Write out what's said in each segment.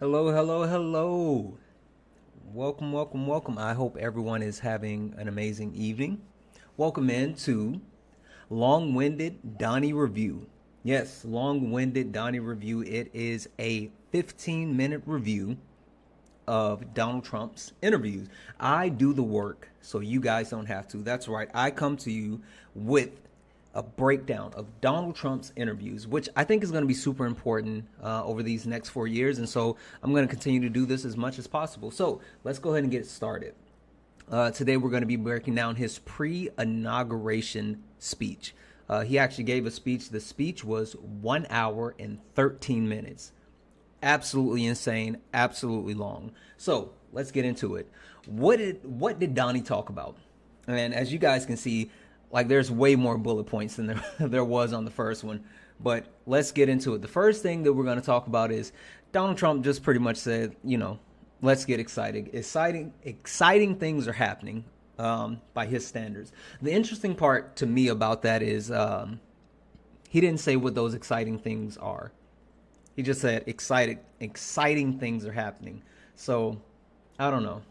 Hello, hello, hello. Welcome, welcome, welcome. I hope everyone is having an amazing evening. Welcome into Long Winded Donny Review. Yes, Long Winded Donny Review. It is a 15-minute review of Donald Trump's interviews. I do the work so you guys don't have to. That's right. I come to you with a breakdown of Donald Trump's interviews, which I think is going to be super important over these next 4 years. And so I'm going to continue to do this as much as possible. So let's go ahead and get started. Today we're going to be breaking down his pre-inauguration speech. He actually gave a speech. The speech was 1 hour and 13 minutes. Absolutely insane, absolutely long. So let's get into it. What did Donnie talk about? And as you guys can see, like there's way more bullet points than there was on the first one. But let's get into it. The first thing that we're going to talk about is Donald Trump just pretty much said, let's get excited. Exciting things are happening by his standards. The interesting part to me about that is he didn't say what those exciting things are. He just said exciting things are happening. So I don't know.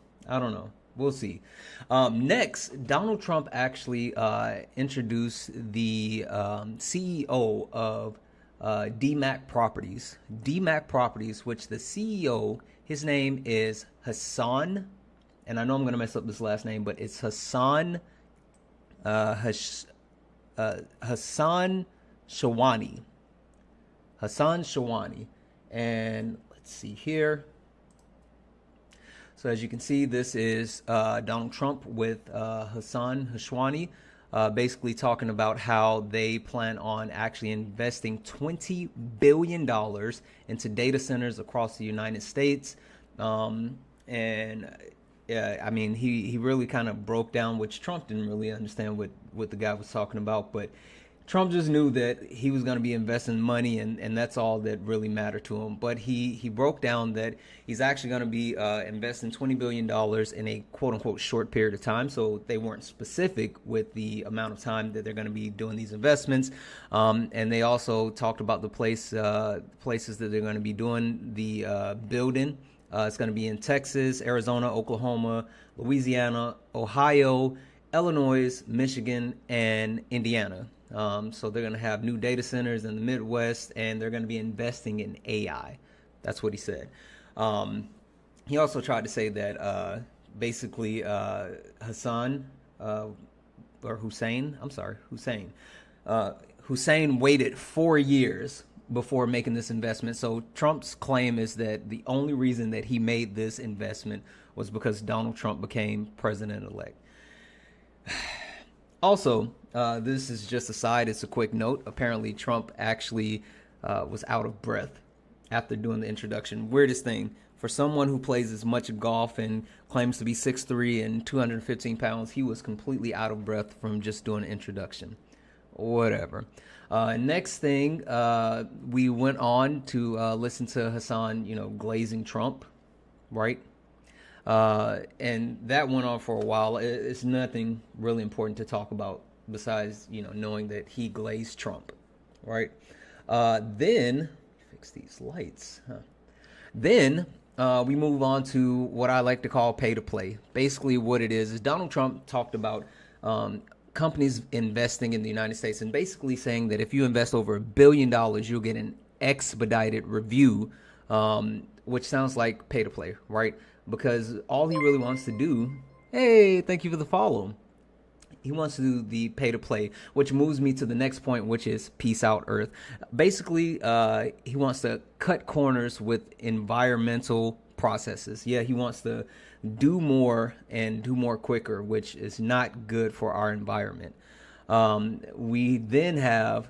We'll see. Next, Donald Trump actually introduced the CEO of DMAC Properties. DMAC Properties, which the CEO, his name is Hassan, and I know I'm going to mess up this last name, but it's Hassan Hassan Shawani. Hassan Shawani. And let's see here. So as you can see, this is Donald Trump with Hassan Hashwani, basically talking about how they plan on actually investing $20 billion into data centers across the United States. And I mean, he really kind of broke down, which Trump didn't really understand what the guy was talking about, but Trump just knew that he was going to be investing money, and that's all that really mattered to him. But he broke down that he's actually going to be investing $20 billion in a quote-unquote short period of time. So they weren't specific with the amount of time that they're going to be doing these investments. And they also talked about the places that they're going to be doing the building. It's going to be in Texas, Arizona, Oklahoma, Louisiana, Ohio, Illinois, Michigan, and Indiana. So they're going to have new data centers in the Midwest, and they're going to be investing in AI. That's what he said. He also tried to say that basically Hussein waited 4 years before making this investment. So Trump's claim is that the only reason that he made this investment was because Donald Trump became president-elect. Also, this is just a side. It's a quick note. Apparently, Trump actually was out of breath after doing the introduction. Weirdest thing. For someone who plays as much golf and claims to be 6'3" and 215 pounds, he was completely out of breath from just doing an introduction. Whatever. Next thing, we went on to listen to Hassan, glazing Trump, right? And that went on for a while. It's nothing really important to talk about besides, knowing that he glazed Trump, right? Then, fix these lights. Then we move on to what I like to call pay to play. Basically what it is Donald Trump talked about companies investing in the United States and basically saying that if you invest over $1 billion, you'll get an expedited review, which sounds like pay to play, right? Because all he really wants to do, hey, thank you for the follow. He wants to do the pay to play, which moves me to the next point, which is peace out, Earth. Basically, he wants to cut corners with environmental processes. Yeah, he wants to do more and do more quicker, which is not good for our environment. We then have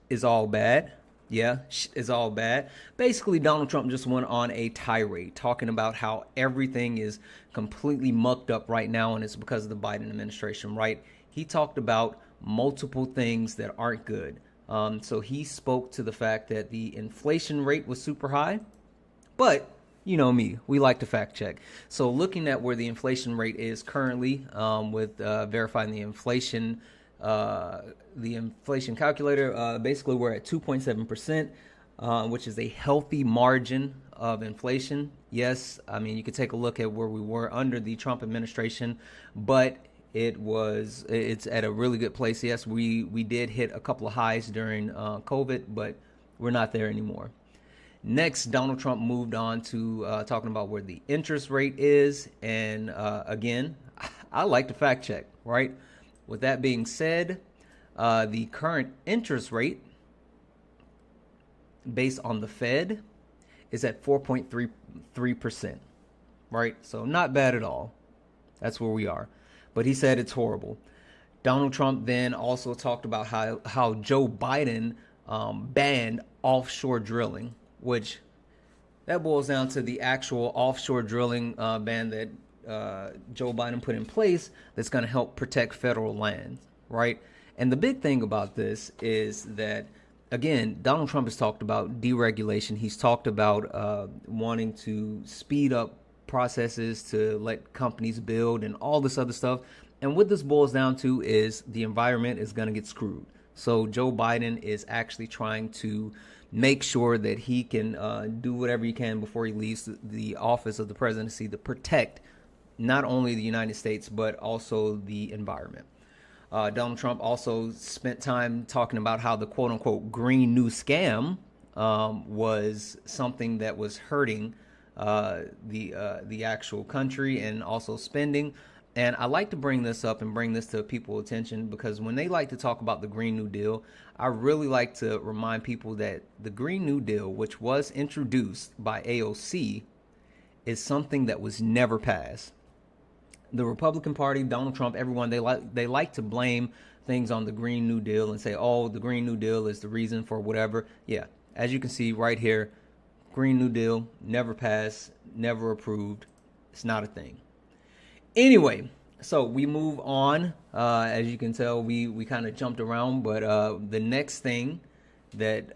is all bad. Yeah, is all bad. Basically, Donald Trump just went on a tirade talking about how everything is completely mucked up right now, and it's because of the Biden administration, right? He talked about multiple things that aren't good. So he spoke to the fact that the inflation rate was super high, but you know me, we like to fact check. So looking at where the inflation rate is currently with verifying the inflation calculator, basically we're at 2.7%. which is a healthy margin of inflation. Yes, I mean, you could take a look at where we were under the Trump administration, but it's at a really good place. Yes, we did hit a couple of highs during COVID, but we're not there anymore. Next, Donald Trump moved on to talking about where the interest rate is. And again, I like to fact check, right? With that being said, the current interest rate based on the Fed is at 4.33%, right? So not bad at all. That's where we are. But he said it's horrible. Donald Trump then also talked about how Joe Biden banned offshore drilling, which that boils down to the actual offshore drilling ban that Joe Biden put in place that's going to help protect federal lands, right? And the big thing about this is that, again, Donald Trump has talked about deregulation. He's talked about wanting to speed up processes to let companies build and all this other stuff. And what this boils down to is the environment is going to get screwed. So Joe Biden is actually trying to make sure that he can do whatever he can before he leaves the office of the presidency to protect not only the United States, but also the environment. Donald Trump also spent time talking about how the quote unquote Green New Scam was something that was hurting the actual country and also spending. And I like to bring this up and bring this to people's attention because when they like to talk about the Green New Deal, I really like to remind people that the Green New Deal, which was introduced by AOC, is something that was never passed. The Republican Party, Donald Trump, everyone, they like to blame things on the Green New Deal and say, oh, the Green New Deal is the reason for whatever. Yeah, as you can see right here, Green New Deal never passed, never approved. It's not a thing. Anyway, so we move on. As you can tell, we kind of jumped around, but the next thing that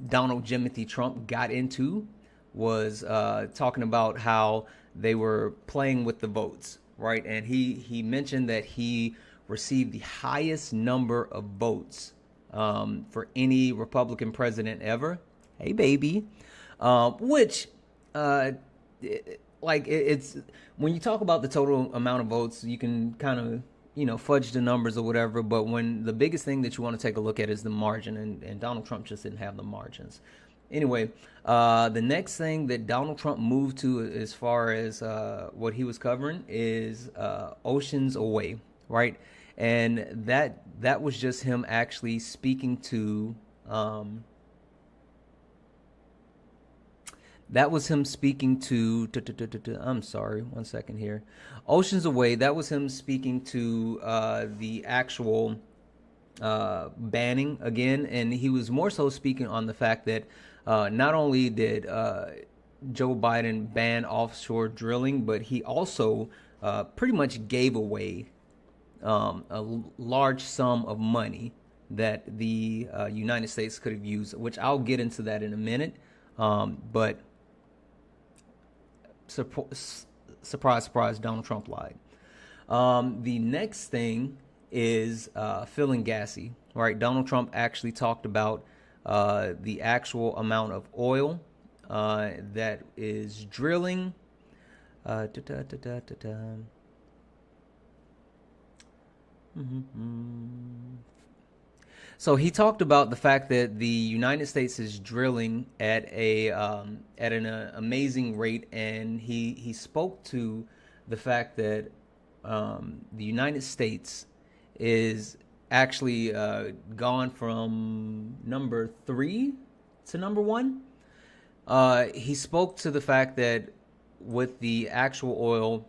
Donald Jimothy Trump got into was talking about how they were playing with the votes, right? And he mentioned that he received the highest number of votes for any Republican president ever. Hey, baby. Which it's when you talk about the total amount of votes, you can kind of fudge the numbers or whatever, but when the biggest thing that you want to take a look at is the margin, and Donald Trump just didn't have the margins. Anyway, the next thing that Donald Trump moved to as far as what he was covering is Oceans Away, right? And that was just him actually speaking to that was him speaking to I'm sorry, one second here. Oceans Away, that was him speaking to the actual banning again. And he was more so speaking on the fact that not only did Joe Biden ban offshore drilling, but he also pretty much gave away a large sum of money that the United States could have used, which I'll get into that in a minute. But surprise, surprise, Donald Trump lied. The next thing is feeling gassy, right? Donald Trump actually talked about the actual amount of oil that is drilling. So he talked about the fact that the United States is drilling at an amazing rate, and he spoke to the fact that the United States is actually gone from number 3 to number 1. He spoke to the fact that with the actual oil,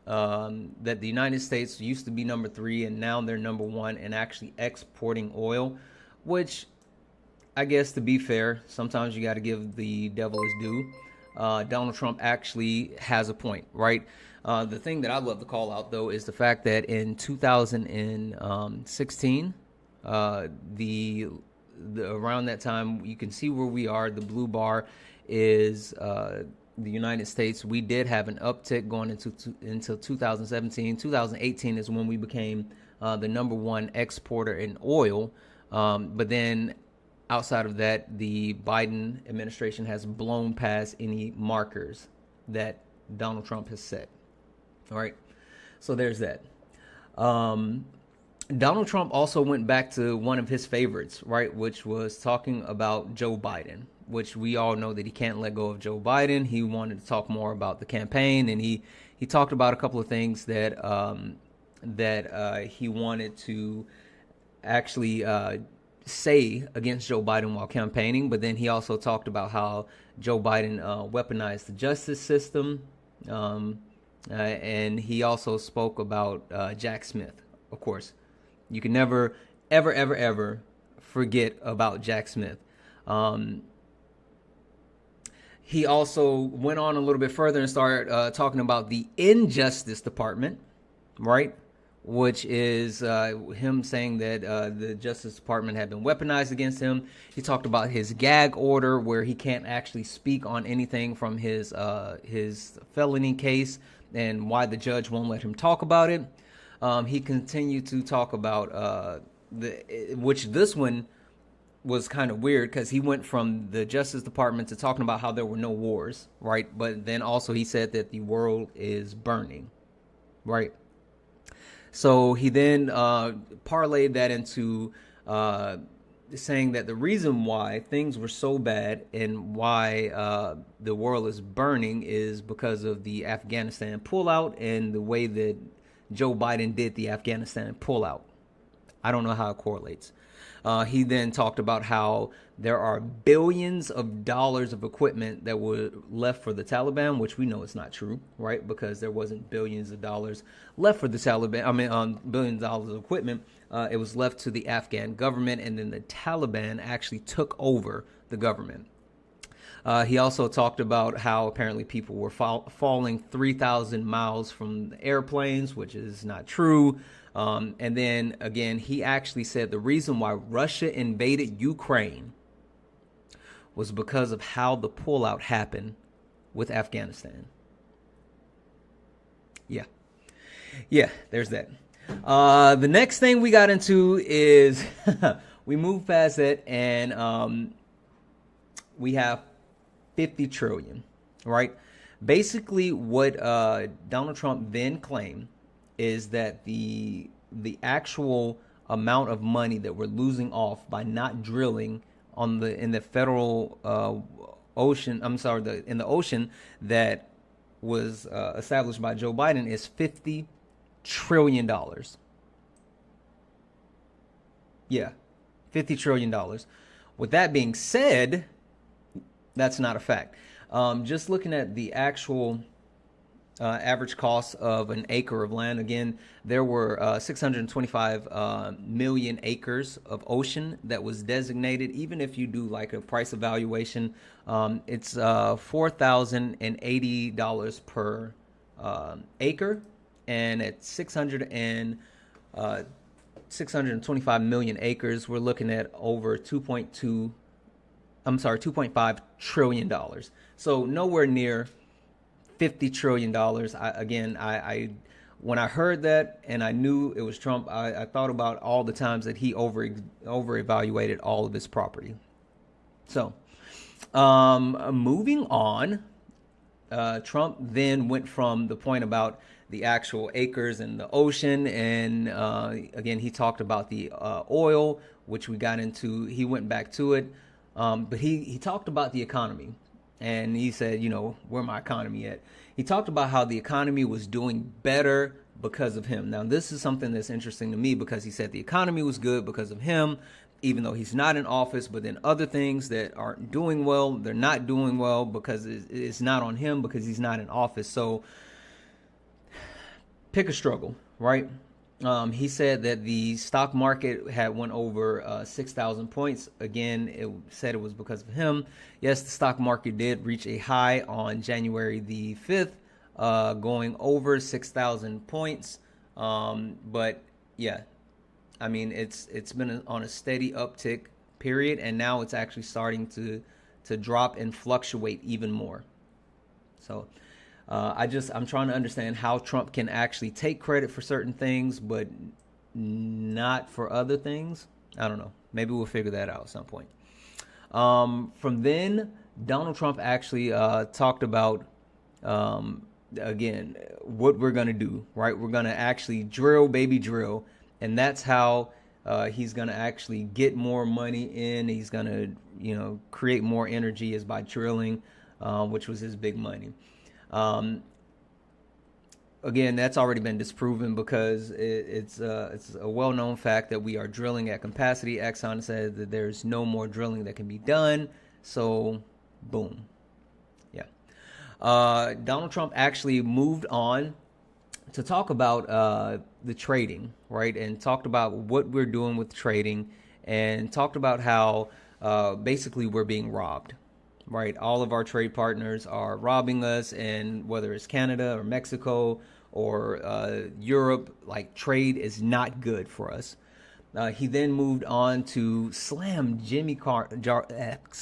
that the United States used to be number 3 and now they're number 1 and actually exporting oil, which I guess, to be fair, sometimes you got to give the devil his due. Donald Trump actually has a point, right? The thing that I love to call out, though, is the fact that in 2016, around that time, you can see where we are. The blue bar is the United States. We did have an uptick going until 2017. 2018 is when we became the number 1 exporter in oil. But then outside of that, the Biden administration has blown past any markers that Donald Trump has set. All right. So there's that. Donald Trump also went back to one of his favorites, right, which was talking about Joe Biden, which we all know that he can't let go of Joe Biden. He wanted to talk more about the campaign, and he talked about a couple of things that he wanted to actually say against Joe Biden while campaigning. But then he also talked about how Joe Biden weaponized the justice system, and he also spoke about Jack Smith, of course. You can never, ever, ever, ever forget about Jack Smith. He also went on a little bit further and started talking about the Injustice Department, right? Which is him saying that the Justice Department had been weaponized against him. He talked about his gag order, where he can't actually speak on anything from his felony case and why the judge won't let him talk about it. He continued to talk about which this one was kind of weird, because he went from the Justice Department to talking about how there were no wars, right? But then also he said that the world is burning, right? So he then parlayed that into saying that the reason why things were so bad and why the world is burning is because of the Afghanistan pullout and the way that Joe Biden did the Afghanistan pullout. I don't know how it correlates. He then talked about how there are billions of dollars of equipment that were left for the Taliban, which we know is not true, right? Because there wasn't billions of dollars left for the Taliban. Billions of dollars of equipment. It was left to the Afghan government, and then the Taliban actually took over the government. He also talked about how apparently people were falling 3,000 miles from the airplanes, which is not true. And then again, he actually said the reason why Russia invaded Ukraine was because of how the pullout happened with Afghanistan. Yeah, there's that. The next thing we got into is we moved past it, and we have 50 trillion, right? Basically, what Donald Trump then claimed is that the actual amount of money that we're losing off by not drilling in the federal ocean. In the ocean that was established by Joe Biden is $50 trillion. Yeah, $50 trillion. With that being said, that's not a fact. Just looking at the actual average cost of an acre of land, again, there were 625 million acres of ocean that was designated. Even if you do like a price evaluation, it's $4,080 per acre, and at 625 million acres, we're looking at over 2.5 trillion dollars. So nowhere near $50 trillion. I when I heard that and I knew it was Trump, I thought about all the times that he over evaluated all of this property. So moving on, Trump then went from the point about the actual acres in the ocean, and again, he talked about the oil, which we got into. He went back to it, but he talked about the economy. And he said, where my economy at? He talked about how the economy was doing better because of him. Now, this is something that's interesting to me, because he said the economy was good because of him, even though he's not in office. But then other things that aren't doing well, they're not doing well because it's not on him, because he's not in office. So pick a struggle, right? He said that the stock market had went over 6,000 points. Again, it said it was because of him. Yes, the stock market did reach a high on January the 5th, going over 6,000 points. But yeah, I mean, it's been on a steady uptick period, and now it's actually starting to drop and fluctuate even more. So I'm trying to understand how Trump can actually take credit for certain things, but not for other things. I don't know. Maybe we'll figure that out at some point. From then, Donald Trump actually talked about, again, what we're going to do, right? We're going to actually drill, baby, drill. And that's how he's going to actually get more money in. He's going to, create more energy is by drilling, which was his big money. Again, that's already been disproven because it's a well-known fact that we are drilling at capacity. Exxon said that there's no more drilling that can be done. So, boom. Yeah. Donald Trump actually moved on to talk about the trading, right? And talked about what we're doing with trading and talked about how basically we're being robbed. Right, all of our trade partners are robbing us, and whether it's Canada or Mexico or Europe, like trade is not good for us. He then moved on to slam Jimmy Carter. That's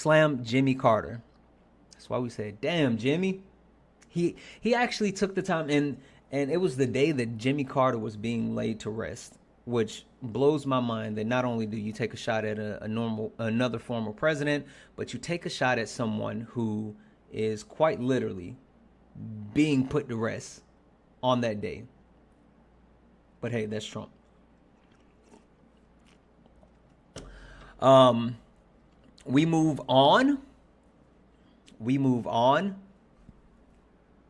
why we said, "Damn, Jimmy." He actually took the time, and it was the day that Jimmy Carter was being laid to rest, which blows my mind that not only do you take a shot at another former president, but you take a shot at someone who is quite literally being put to rest on that day. But hey, that's Trump. We move on.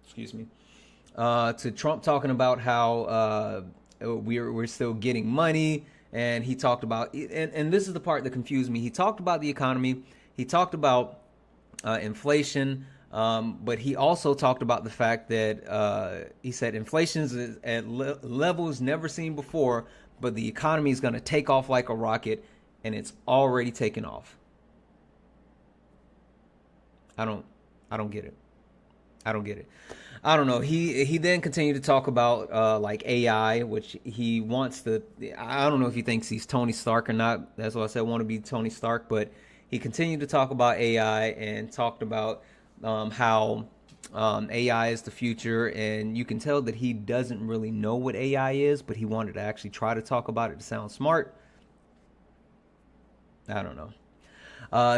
Excuse me. To Trump talking about how we're still getting money, and he talked about, and this is the part that confused me. He talked about the economy. He talked about inflation, but he also talked about the fact that he said inflation is at levels never seen before, but the economy is going to take off like a rocket, and it's already taken off. I don't get it. I don't know. He then continued to talk about like AI, which he wants to. I don't know if he thinks he's Tony Stark or not. That's why I said I want to be Tony Stark. But he continued to talk about AI and talked about how AI is the future, and you can tell that he doesn't really know what AI is, but he wanted to actually try to talk about it to sound smart. I don't know.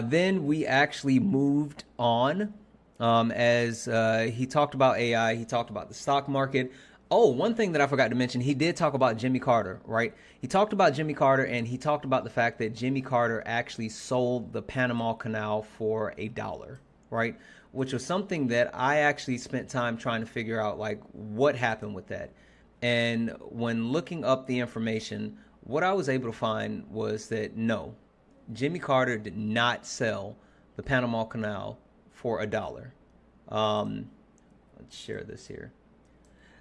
Then we actually moved on. As he talked about AI, he talked about the stock market. Oh, one thing that I forgot to mention, he did talk about Jimmy Carter, right? He talked about Jimmy Carter, and he talked about the fact that Jimmy Carter actually sold the Panama Canal for $1, right? Which was something that I actually spent time trying to figure out, like, what happened with that. And when looking up the information, what I was able to find was that no, Jimmy Carter did not sell the Panama Canal for $1. Let's share this here.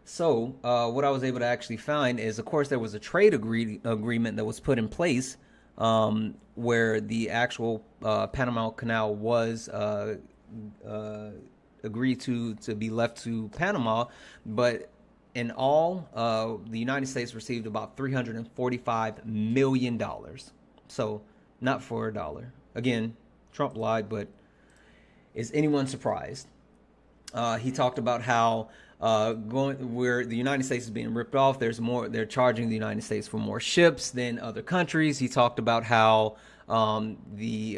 So what I was able to actually find is, of course, there was a trade agreement that was put in place where the actual Panama Canal was agreed to be left to Panama. But in all, the United States received about $345 million. So not for $1. Again, Trump lied, but is anyone surprised? He talked about how where the United States is being ripped off. There's more. They're charging the United States for more ships than other countries. He talked about how he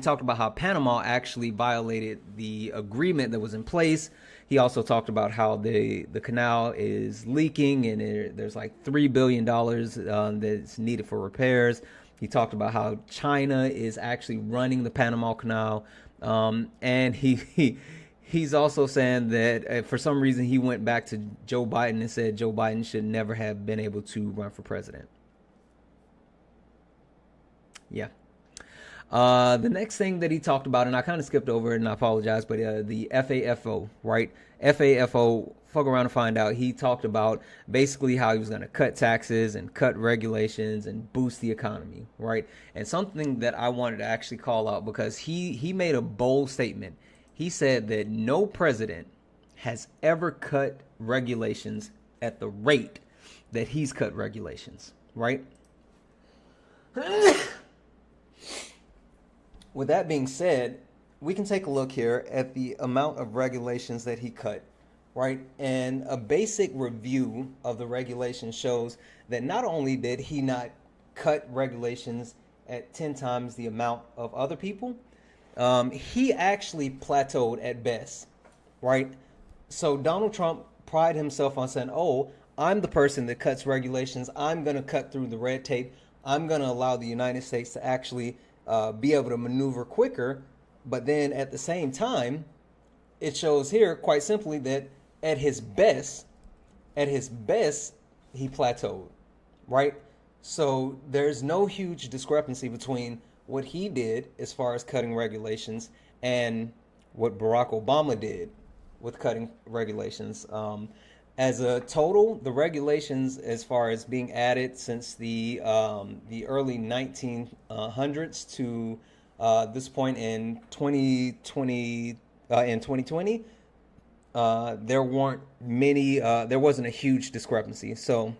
talked about how Panama actually violated the agreement that was in place. He also talked about how the canal is leaking, and there's like $3 billion that's needed for repairs. He talked about how China is actually running the Panama Canal, and he's also saying that for some reason he went back to Joe Biden and said Joe Biden should never have been able to run for president. Yeah. The next thing that he talked about, and I kind of skipped over it and I apologize, but the FAFO, right? FAFO, fuck around and find out. He talked about basically how he was going to cut taxes and cut regulations and boost the economy, right? And something that I wanted to actually call out, because he made a bold statement. He said that no president has ever cut regulations at the rate that he's cut regulations, right? With that being said, we can take a look here at the amount of regulations that he cut, right? And a basic review of the regulation shows that not only did he not cut regulations at 10 times the amount of other people. He actually plateaued at best, right? So Donald Trump prided himself on saying, oh, I'm the person that cuts regulations. I'm going to cut through the red tape. I'm going to allow the United States to actually be able to maneuver quicker. But then at the same time, it shows here quite simply that at his best, he plateaued, right? So there's no huge discrepancy between what he did as far as cutting regulations and what Barack Obama did with cutting regulations. As a total, the regulations as far as being added since the early 1900s to this point in 2020, there weren't many. There wasn't a huge discrepancy. So,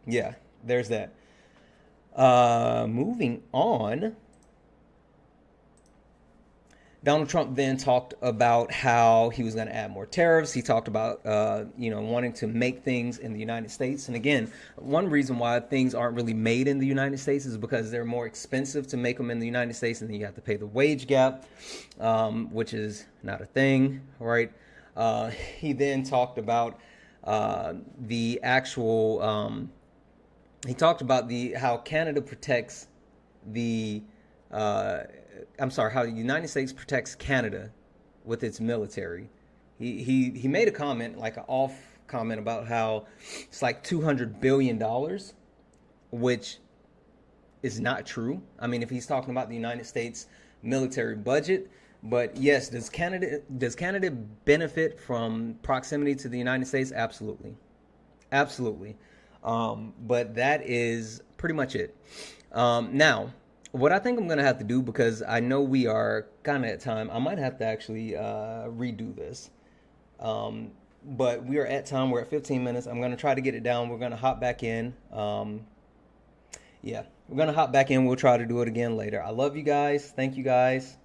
yeah, there's that. Moving on. Donald Trump then talked about how he was going to add more tariffs. He talked about, wanting to make things in the United States. And again, one reason why things aren't really made in the United States is because they're more expensive to make them in the United States, and then you have to pay the wage gap, which is not a thing, right? He then talked about the actual. He talked about how Canada protects the. How the United States protects Canada with its military. He made a comment, like an off comment, about how it's like $200 billion, which is not true. I mean, if he's talking about the United States military budget, but yes, does Canada benefit from proximity to the United States? Absolutely. But that is pretty much it. Now, what I think I'm going to have to do, because I know we are kind of at time, I might have to actually redo this. But we are at time. We're at 15 minutes. I'm going to try to get it down. We're going to hop back in. We're going to hop back in. We'll try to do it again later. I love you guys. Thank you guys.